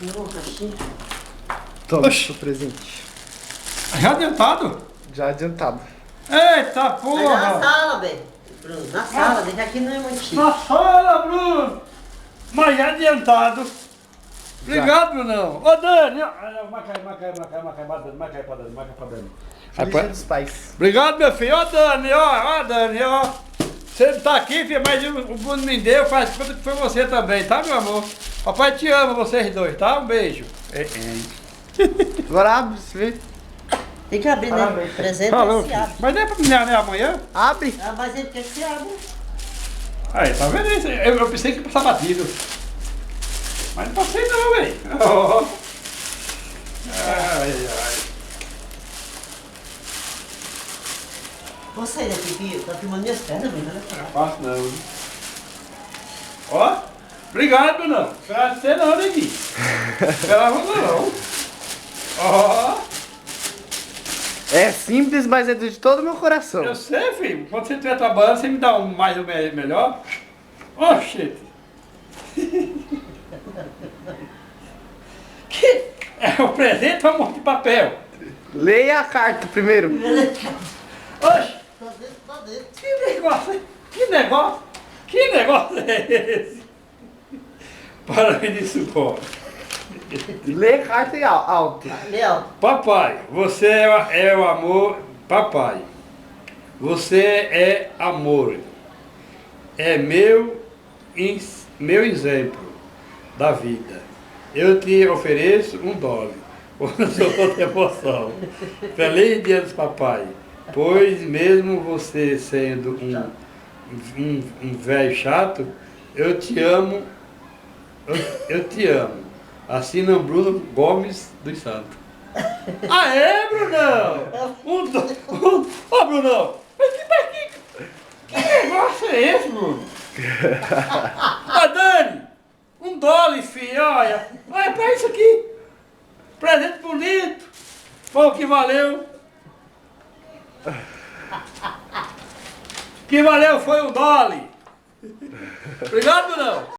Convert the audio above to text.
Não, caixinha. Toma, seu presente. Já adiantado? Já adiantado. Eita Vai na porra! sala, velho. Bruno, na sala, deixa aqui não é muito chique. Na sala, Bruno! Mas já adiantado. Obrigado, Brunão. Ô, Dani! Macai pra Dani. Feliz Dia dos Pais. Obrigado, meu filho. Ó, Dani, ó, Dani, ó. Você não tá aqui, filho, mas o Bruno me deu, faz conta que foi você também, tá, meu amor? Papai te ama, vocês dois, tá? Um beijo. Agora abre, você vê. Tem que abrir, né? Parabéns. Presente Falou, é se filho. abre. Mas não é pra menina, né, amanhã? Abre. Ah, mas ele quer que se abra. Aí, tá vendo isso? Eu pensei que ia passar batido. Mas não passei não, velho. Oh. Ai, ai. Vou sair daqui, filho. Tá filmando minhas pernas, velho. Olha Não só. é fácil não. Hein? Ó, obrigado, Brunão. Esperava você não, Neguinho. Esperava não. Ó, É simples, mas é de todo o meu coração. eu sei, filho. Quando você estiver trabalhando, você me dá um mais ou menos melhor. Oxi. Que é o presente ou um monte de papel? Leia a carta primeiro. Oxi. Tá dentro, tá dentro. Que negócio, hein? Que negócio é esse? Parabéns de suporte. Leia a carta e alto. Leal. Papai, você é o amor. Papai, você é amor. É meu exemplo da vida. Eu te ofereço $1. Quando eu tô de emoção. Feliz dia dos papai. Pois mesmo você sendo um velho chato, eu te amo. Eu te amo. Assina Bruno Gomes dos Santos. Aê, Brunão! Ô, Brunão! Que negócio é esse, Bruno? Ô, Dani! $1, filho, olha! Olha pra isso aqui! Presente bonito! Foi o que valeu! O que valeu foi $1! Obrigado, Brunão!